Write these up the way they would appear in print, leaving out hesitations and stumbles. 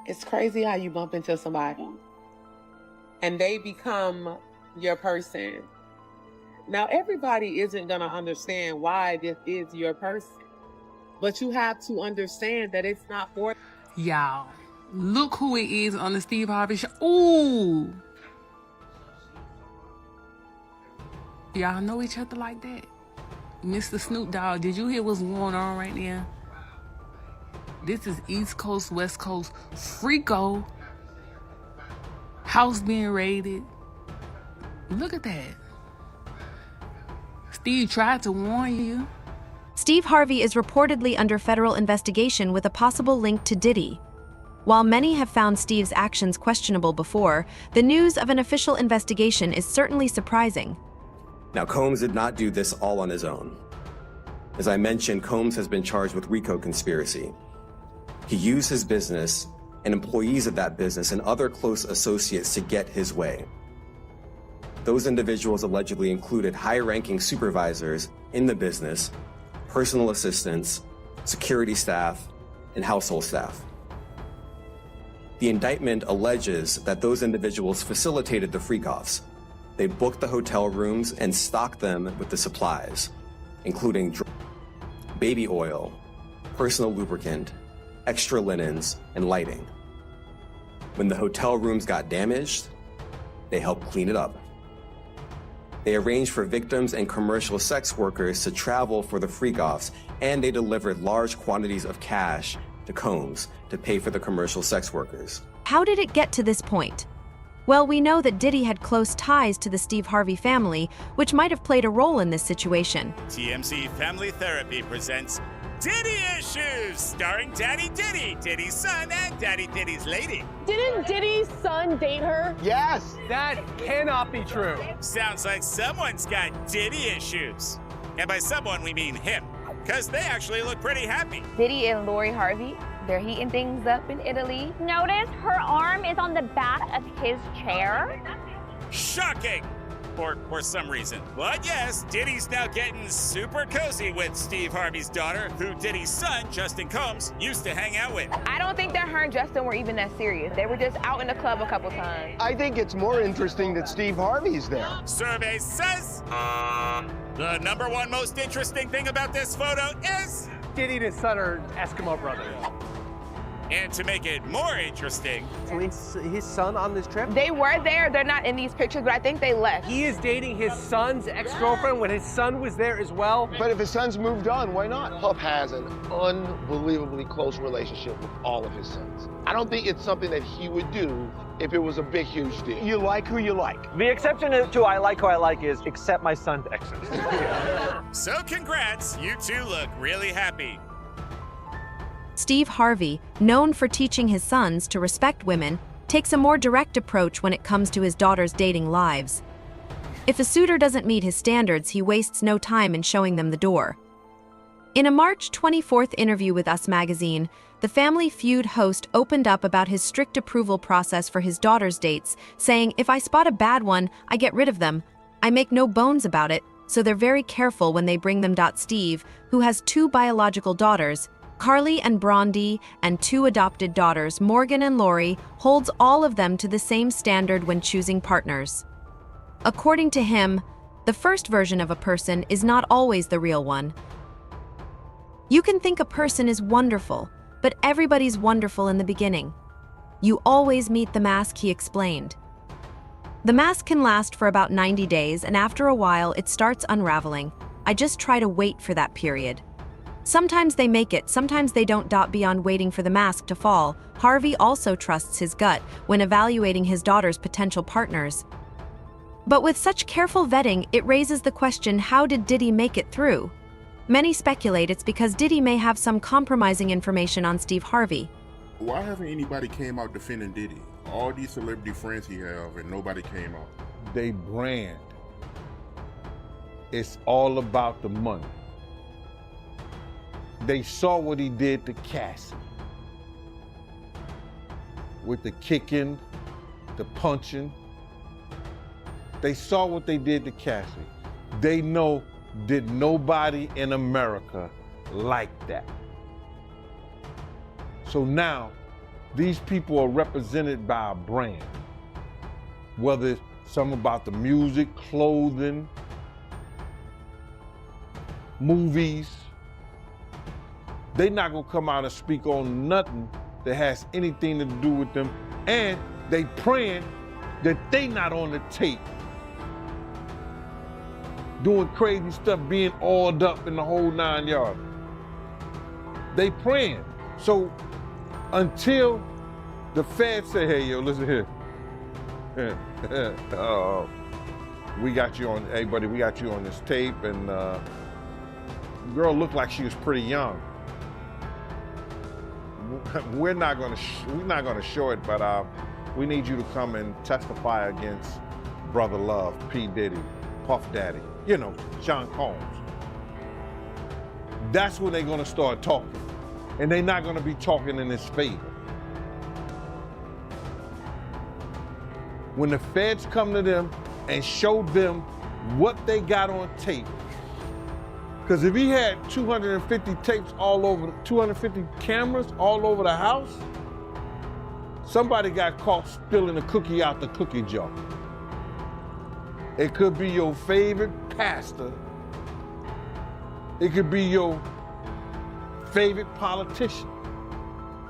It's crazy how you bump into somebody and they become your person. Now, everybody isn't going to understand why this is your person, but you have to understand that it's not for... Y'all, look who it is on the Steve Harvey show. Ooh. Y'all know each other like that? Mr. Snoop Dogg, did you hear what's going on right now? This is East Coast, West Coast, Freako. House being raided. Look at that. Steve tried to warn you. Steve Harvey is reportedly under federal investigation with a possible link to Diddy. While many have found Steve's actions questionable before, the news of an official investigation is certainly surprising. Now, Combs did not do this all on his own. As I mentioned, Combs has been charged with RICO conspiracy. He used his business and employees of that business and other close associates to get his way. Those individuals allegedly included high-ranking supervisors in the business, personal assistants, security staff, and household staff. The indictment alleges that those individuals facilitated the freak-offs. They booked the hotel rooms and stocked them with the supplies, including baby oil, personal lubricant, extra linens, and lighting. When the hotel rooms got damaged, they helped clean it up. They arranged for victims and commercial sex workers to travel for the freak-offs, and they delivered large quantities of cash to Combs to pay for the commercial sex workers. How did it get to this point? Well, we know that Diddy had close ties to the Steve Harvey family, which might have played a role in this situation. TMZ Family Therapy presents Diddy Issues, starring Daddy Diddy, Diddy's son, and Daddy Diddy's lady. Didn't Diddy's son date her? Yes, that cannot be true. Sounds like someone's got Diddy issues. And by someone, we mean him, because they actually look pretty happy. Diddy and Lori Harvey, they're heating things up in Italy. Notice her arm is on the back of his chair. Shocking! For some reason. But yes, Diddy's now getting super cozy with Steve Harvey's daughter, who Diddy's son, Justin Combs, used to hang out with. I don't think that her and Justin were even that serious. They were just out in the club a couple times. I think it's more interesting that Steve Harvey's there. Survey says the #1 most interesting thing about this photo is Diddy and his son are Eskimo brothers. And to make it more interesting, His son on this trip? They were there. They're not in these pictures, but I think they left. He is dating his son's ex-girlfriend when his son was there as well. But if his son's moved on, why not? Puff has an unbelievably close relationship with all of his sons. I don't think it's something that he would do if it was a big, huge deal. You like who you like. The exception to I like who I like is accept my son's exes. So congrats, you two look really happy. Steve Harvey, known for teaching his sons to respect women, takes a more direct approach when it comes to his daughter's dating lives. If a suitor doesn't meet his standards, he wastes no time in showing them the door. In a March 24th interview with Us magazine, the Family Feud host opened up about his strict approval process for his daughter's dates, saying, "If I spot a bad one, I get rid of them. I make no bones about it, so they're very careful when they bring them." Steve, who has 2 biological daughters, Carly and Brondi, and 2 adopted daughters, Morgan and Lori, holds all of them to the same standard when choosing partners. According to him, the first version of a person is not always the real one. You can think a person is wonderful, but everybody's wonderful in the beginning. You always meet the mask, he explained. The mask can last for about 90 days, and after a while, it starts unraveling. I just try to wait for that period. Sometimes they make it, sometimes they don't. Beyond waiting for the mask to fall, Harvey also trusts his gut when evaluating his daughter's potential partners. But with such careful vetting, it raises the question, how did Diddy make it through? Many speculate it's because Diddy may have some compromising information on Steve Harvey. Why haven't anybody came out defending Diddy? All these celebrity friends he have, and nobody came out. They brand. It's all about the money. They saw what he did to Cassie. With the kicking, the punching. They saw what they did to Cassie. They know did nobody in America like that. So now These people are represented by a brand. Whether it's something about the music, clothing, movies, they're not gonna come out and speak on nothing that has anything to do with them, and they praying that they not on the tape doing crazy stuff, being oiled up in the whole 9 yards. They praying. So until the feds say, hey, yo, listen here. We got you on, hey buddy, we got you on this tape, and the girl looked like she was pretty young. We're not gonna show it, but we need you to come and testify against Brother Love, P. Diddy, Puff Daddy, you know, Sean Combs. That's when they're gonna start talking. And they're not gonna be talking in his favor. When the feds come to them and show them what they got on tape, because if he had 250 tapes all over, 250 cameras all over the house, somebody got caught spilling a cookie out the cookie jar. It could be your favorite pastor. It could be your favorite politician.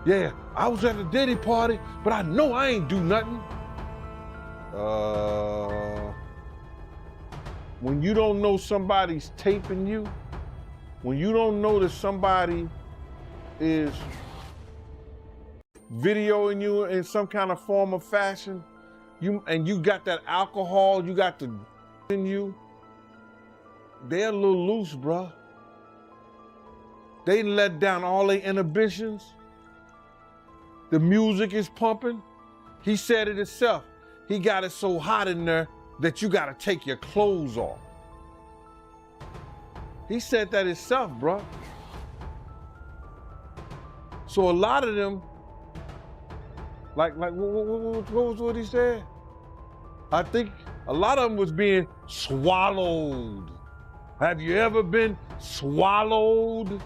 Yeah, I was at a Diddy party, but I know I ain't do nothing. When you don't know somebody's taping you, when you don't know that somebody is videoing you in some kind of form or fashion, you got that alcohol, you got the in you, they're a little loose, bruh. They let down all their inhibitions. The music is pumping. He said it himself. He got it so hot in there that you gotta take your clothes off. He said that himself, bro. So a lot of them, like what was what he said? I think a lot of them was being swallowed. Have you ever been swallowed?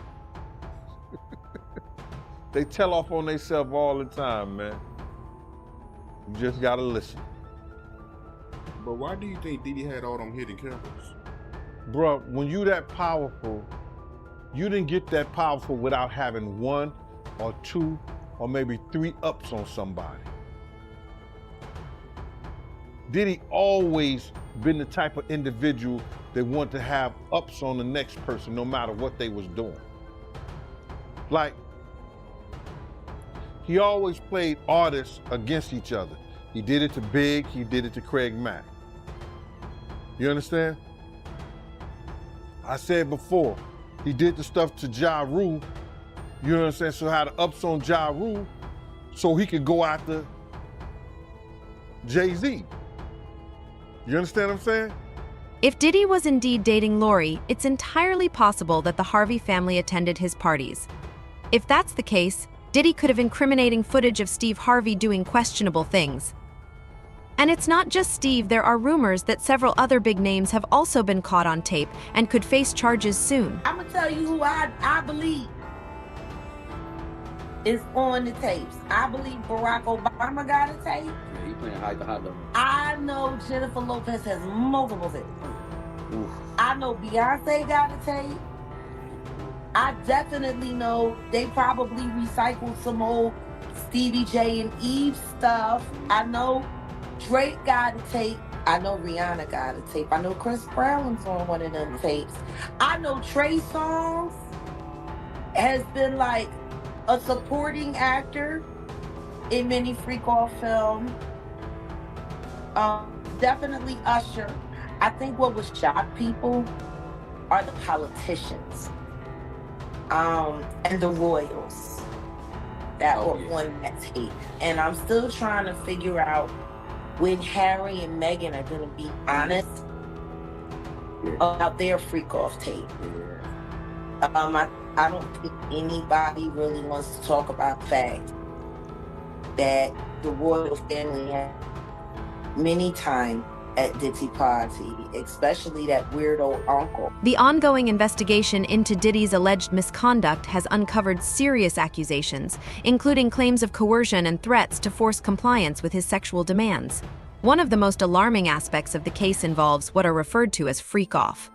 They tell off on themselves all the time, man. You just gotta listen. But why do you think Diddy had all them hidden cameras? Bro, when you that powerful, you didn't get that powerful without having 1 or 2 or maybe 3 ups on somebody. Diddy always been the type of individual that want to have ups on the next person no matter what they was doing. Like, he always played artists against each other. He did it to Big, he did it to Craig Mack. You understand? I said before, he did the stuff to Ja Rule, you know what I'm saying? So had the ups on Ja Rule so he could go after Jay-Z. You understand what I'm saying? If Diddy was indeed dating Lori, it's entirely possible that the Harvey family attended his parties. If that's the case, Diddy could have incriminating footage of Steve Harvey doing questionable things. And it's not just Steve, there are rumors that several other big names have also been caught on tape and could face charges soon. I'm gonna tell you who I believe is on the tapes. I believe Barack Obama got a tape. Yeah, he playing hide the hot dog. I know Jennifer Lopez has multiple tapes. I know Beyonce got a tape. I definitely know they probably recycled some old Stevie J and Eve stuff. I know Drake got a tape. I know Rihanna got a tape. I know Chris Brown's on one of them tapes. I know Trey Songz has been like a supporting actor in many freak-off films. Definitely Usher. I think what would shock people are the politicians and the royals that were on that tape. And I'm still trying to figure out when Harry and Meghan are gonna be honest about their freak-off tape. I don't think anybody really wants to talk about the fact that the royal family has many times at Diddy party, especially that weirdo uncle. The ongoing investigation into Diddy's alleged misconduct has uncovered serious accusations, including claims of coercion and threats to force compliance with his sexual demands. One of the most alarming aspects of the case involves what are referred to as freak-off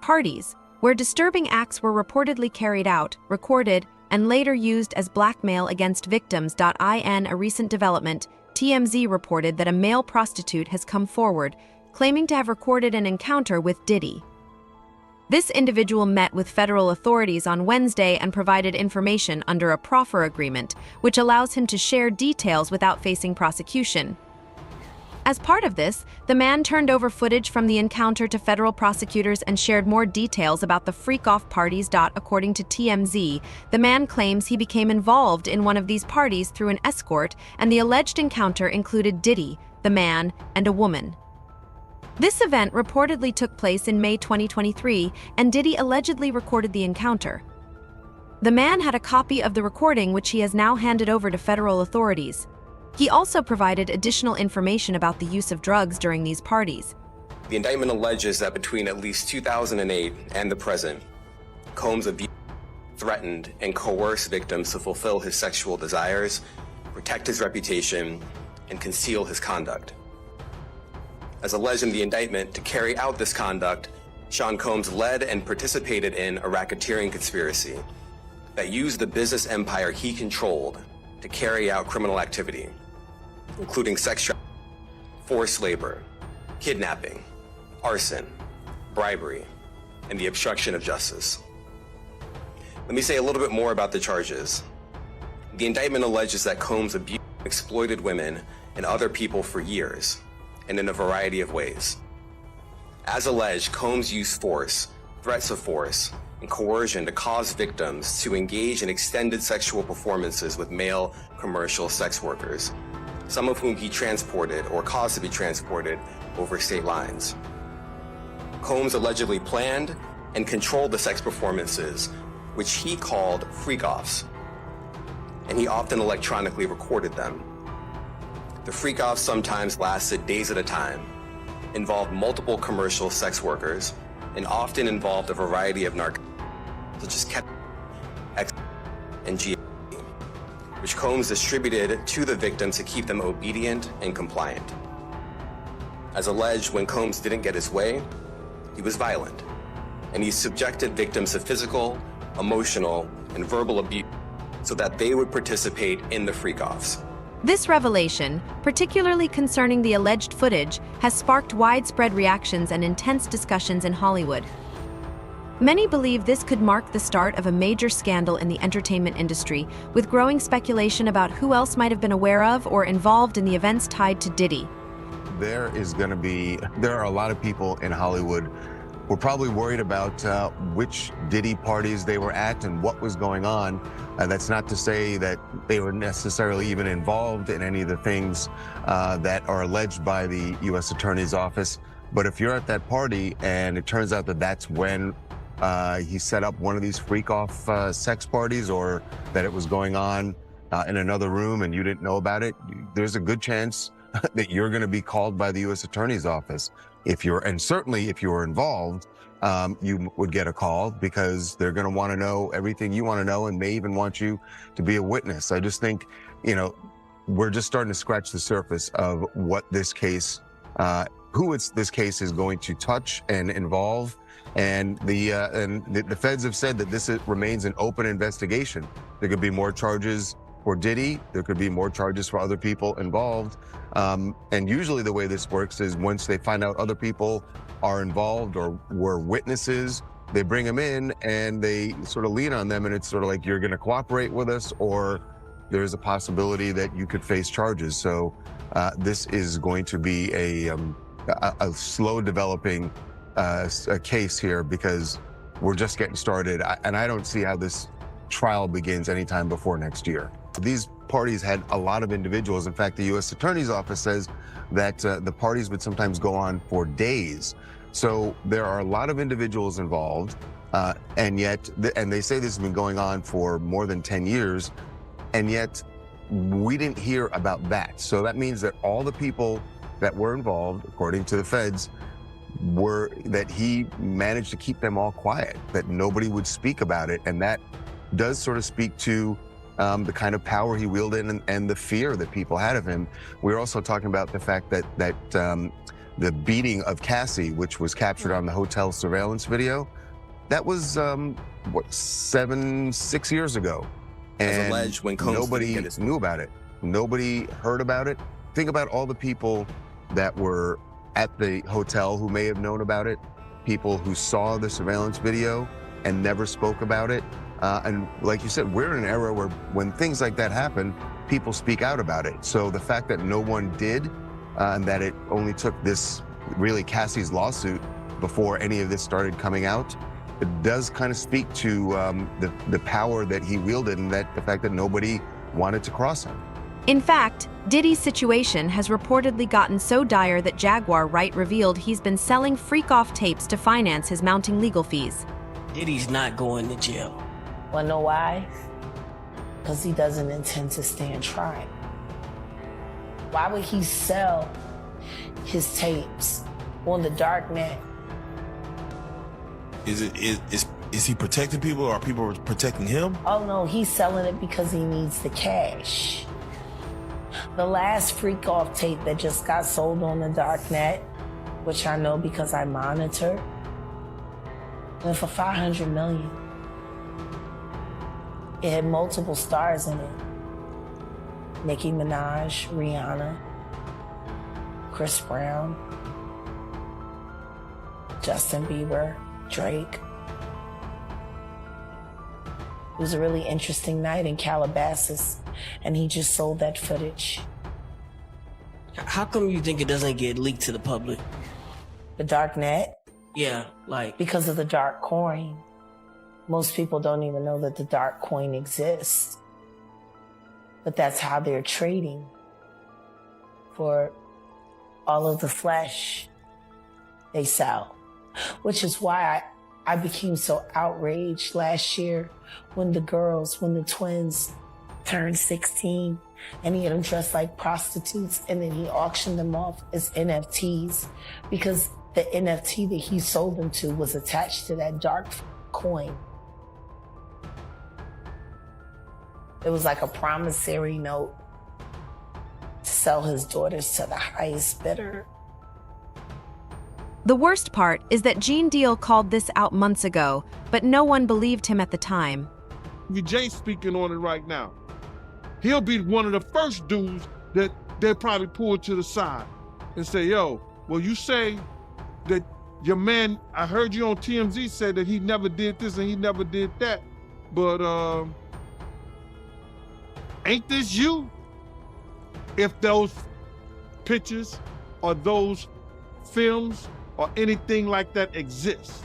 parties, where disturbing acts were reportedly carried out, recorded, and later used as blackmail against victims. In a recent development, TMZ reported that a male prostitute has come forward, claiming to have recorded an encounter with Diddy. This individual met with federal authorities on Wednesday and provided information under a proffer agreement, which allows him to share details without facing prosecution. As part of this, the man turned over footage from the encounter to federal prosecutors and shared more details about the freak-off parties. According to TMZ, the man claims he became involved in one of these parties through an escort, and the alleged encounter included Diddy, the man, and a woman. This event reportedly took place in May 2023, and Diddy allegedly recorded the encounter. The man had a copy of the recording, which he has now handed over to federal authorities. He also provided additional information about the use of drugs during these parties. The indictment alleges that between at least 2008 and the present, Combs abused, threatened, and coerced victims to fulfill his sexual desires, protect his reputation, and conceal his conduct. As alleged in the indictment, to carry out this conduct, Sean Combs led and participated in a racketeering conspiracy that used the business empire he controlled to carry out criminal activity, including sex trafficking, forced labor, kidnapping, arson, bribery, and the obstruction of justice. Let me say a little bit more about the charges. The indictment alleges that Combs abused and exploited women and other people for years, and in a variety of ways. As alleged, Combs used force, threats of force, and coercion to cause victims to engage in extended sexual performances with male commercial sex workers, some of whom he transported or caused to be transported over state lines. Combs allegedly planned and controlled the sex performances, which he called freak-offs, and he often electronically recorded them. The freak-offs sometimes lasted days at a time, involved multiple commercial sex workers, and often involved a variety of narcotics, such as ketamine, and GHB, which Combs distributed to the victims to keep them obedient and compliant. As alleged, when Combs didn't get his way, he was violent, and he subjected victims to physical, emotional, and verbal abuse so that they would participate in the freak-offs. This revelation, particularly concerning the alleged footage, has sparked widespread reactions and intense discussions in Hollywood. Many believe this could mark the start of a major scandal in the entertainment industry, with growing speculation about who else might have been aware of or involved in the events tied to Diddy. There are a lot of people in Hollywood who are probably worried about which Diddy parties they were at and what was going on. That's not to say that they were necessarily even involved in any of the things that are alleged by the U.S. Attorney's Office. But if you're at that party and it turns out that that's when he set up one of these freak-off sex parties, or that it was going on in another room and you didn't know about it, there's a good chance that you're going to be called by the U.S. Attorney's Office. And certainly if you were involved, you would get a call, because they're going to want to know everything you want to know and may even want you to be a witness. I just think, we're just starting to scratch the surface of what this case, this case is going to touch and involve. And the feds have said that this remains an open investigation. There could be more charges for Diddy. There could be more charges for other people involved. And usually the way this works is once they find out other people are involved or were witnesses, they bring them in and they sort of lean on them, and it's sort of like, you're going to cooperate with us, or there's a possibility that you could face charges. So this is going to be a slow developing a case here, because we're just getting started, and I don't see how this trial begins anytime before next year. These parties had a lot of individuals. In fact, the U.S. Attorney's Office says that the parties would sometimes go on for days. So there are a lot of individuals involved, and they say this has been going on for more than 10 years, and yet we didn't hear about that. So that means that all the people that were involved, according to the feds, were that he managed to keep them all quiet, that nobody would speak about it. And that does sort of speak to the kind of power he wielded and the fear that people had of him. We're also talking about the fact that the beating of Cassie, which was captured on the hotel surveillance video, that was, 6 years ago. And as alleged when Combs nobody knew about it. Nobody heard about it. Think about all the people that were at the hotel who may have known about it, people who saw the surveillance video and never spoke about it. And like you said, we're in an era where when things like that happen, people speak out about it. So the fact that no one did, and that it only took this, really Cassie's lawsuit before any of this started coming out, it does kind of speak to the power that he wielded and that the fact that nobody wanted to cross him. In fact, Diddy's situation has reportedly gotten so dire that Jaguar Wright revealed he's been selling freak-off tapes to finance his mounting legal fees. Diddy's not going to jail. Wanna know why? Because he doesn't intend to stand trial. Why would he sell his tapes on the dark net? Is he protecting people or are people protecting him? Oh no, he's selling it because he needs the cash. The last freak-off tape that just got sold on the dark net, which I know because I monitor, went for $500 million. It had multiple stars in it. Nicki Minaj, Rihanna, Chris Brown, Justin Bieber, Drake. It was a really interesting night in Calabasas, and he just sold that footage. How come you think it doesn't get leaked to the public? The dark net? Yeah, like... Because of the dark coin. Most people don't even know that the dark coin exists. But that's how they're trading for all of the flesh they sell. Which is why I became so outraged last year when the twins turned 16 and he had them dressed like prostitutes and then he auctioned them off as NFTs because the NFT that he sold them to was attached to that dark coin. It was like a promissory note to sell his daughters to the highest bidder. The worst part is that Gene Deal called this out months ago, but no one believed him at the time. Jay's speaking on it right now. He'll be one of the first dudes that they'll probably pull to the side and say, yo, well, you say that your man, I heard you on TMZ say that he never did this and he never did that, but ain't this you? If those pictures or those films or anything like that exists.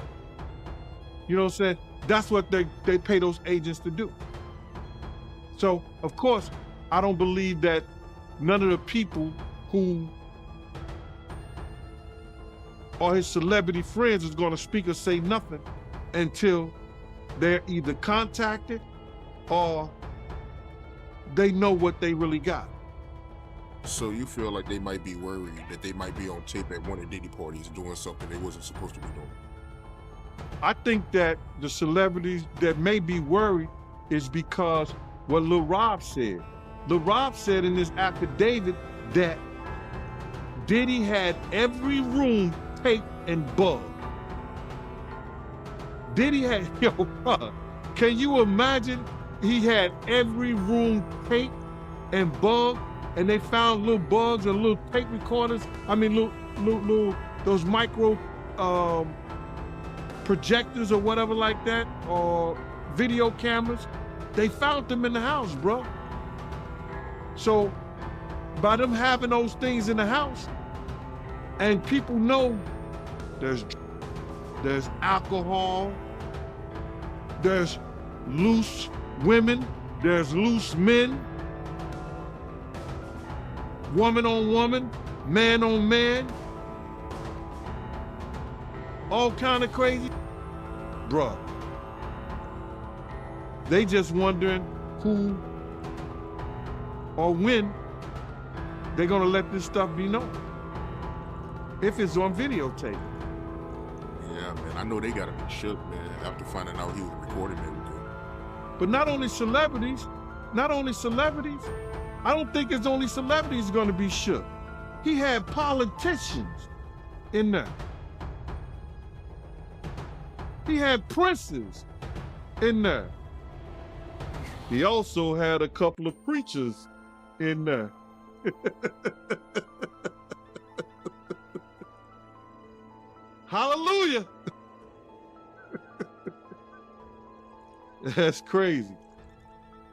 You know what I'm saying? That's what they pay those agents to do. So, of course, I don't believe that none of the people who are his celebrity friends is gonna speak or say nothing until they're either contacted or they know what they really got. So you feel like they might be worried that they might be on tape at one of Diddy parties doing something they wasn't supposed to be doing? I think that the celebrities that may be worried is because what Lil Rob said. Lil Rob said in this affidavit that Diddy had every room taped and bugged. Diddy had, yo, bro, can you imagine he had every room taped and bugged? And they found little bugs and little tape recorders. I mean, little those micro projectors or whatever like that, or video cameras. They found them in the house, bro. So by them having those things in the house, and people know there's alcohol, there's loose women, there's loose men, woman on woman, man on man, all kind of crazy. Bruh, they just wondering who or when they're gonna let this stuff be known. if it's on videotape. Yeah, man. I know they gotta be shook, man, after finding out he was recording everything. But not only celebrities, I don't think it's only celebrities gonna be shook. He had politicians in there. He had princes in there. He also had a couple of preachers in there. Hallelujah. That's crazy.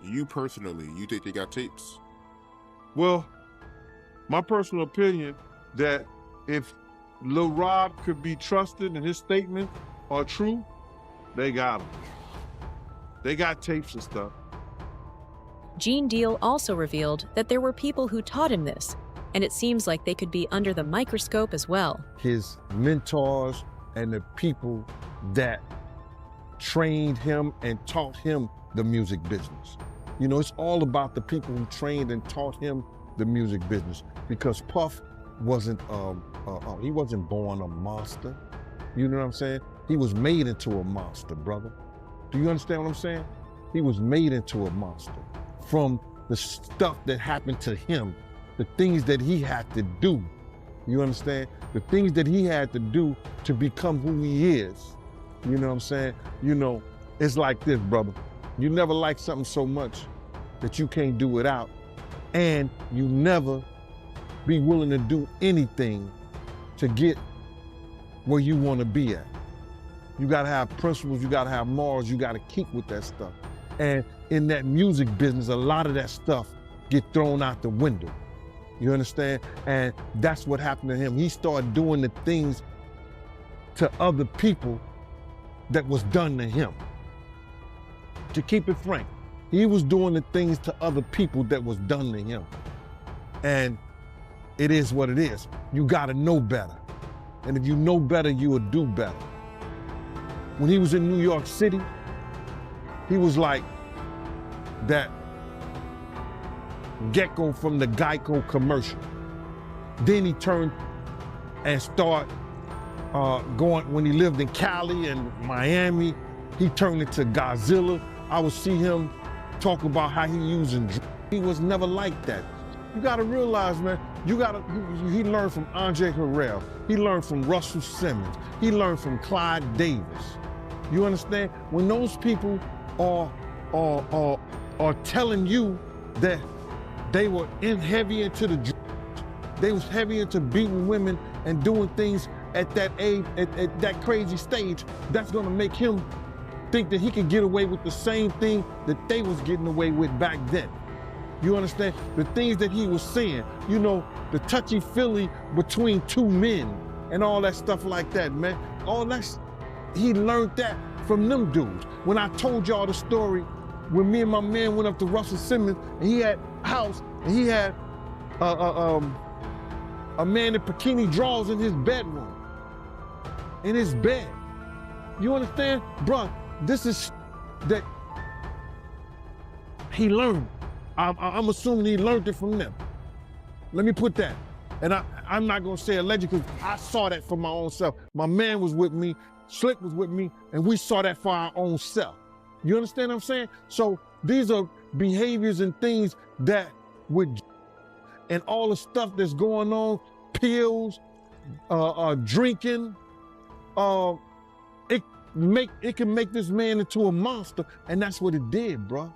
You personally, you think they got tapes? Well, my personal opinion that if Lil Rob could be trusted and his statements are true, they got him. They got tapes and stuff. Gene Deal also revealed that there were people who taught him this, and it seems like they could be under the microscope as well. His mentors and the people that trained him and taught him the music business. You know, it's all about the people who trained and taught him the music business, because Puff wasn't, he wasn't born a monster. You know what I'm saying? He was made into a monster, brother. Do you understand what I'm saying? He was made into a monster from the stuff that happened to him, the things that he had to do. You understand? The things that he had to do to become who he is. You know what I'm saying? You know, it's like this, brother. You never like something so much that you can't do without, and you never be willing to do anything to get where you want to be at. You gotta have principles, you gotta have morals, you gotta keep with that stuff. And in that music business, a lot of that stuff get thrown out the window. You understand? And that's what happened to him. He started doing the things to other people that was done to him. To keep it frank, he was doing the things to other people that was done to him. And it is what it is. You gotta know better. And if you know better, you will do better. When he was in New York City, he was like that gecko from the Geico commercial. Then he turned and started going, when he lived in Cali and Miami, he turned into Godzilla. I would see him talk about how he using drugs. He was never like that. You gotta realize, man, he learned from Andre Harrell. He learned from Russell Simmons. He learned from Clyde Davis. You understand? When those people are telling you that they were heavy into the drugs, they was heavy into beating women and doing things at that age, at that crazy stage, that's gonna make him think that he can get away with the same thing that they was getting away with back then. You understand? The things that he was saying, you know, the touchy-feely between two men and all that stuff like that, man. All that, he learned that from them dudes. When I told y'all the story, when me and my man went up to Russell Simmons, and he had a house, and he had a man in bikini drawers in his bedroom, in his bed. You understand? Bruh, this is that he learned. I'm assuming he learned it from them. Let me put that. And I'm not gonna say allegedly, because I saw that for my own self. My man was with me, Slick was with me, and we saw that for our own self. You understand what I'm saying? So these are behaviors and things that with and all the stuff that's going on, pills, drinking, it can make this man into a monster, and that's what it did, bro.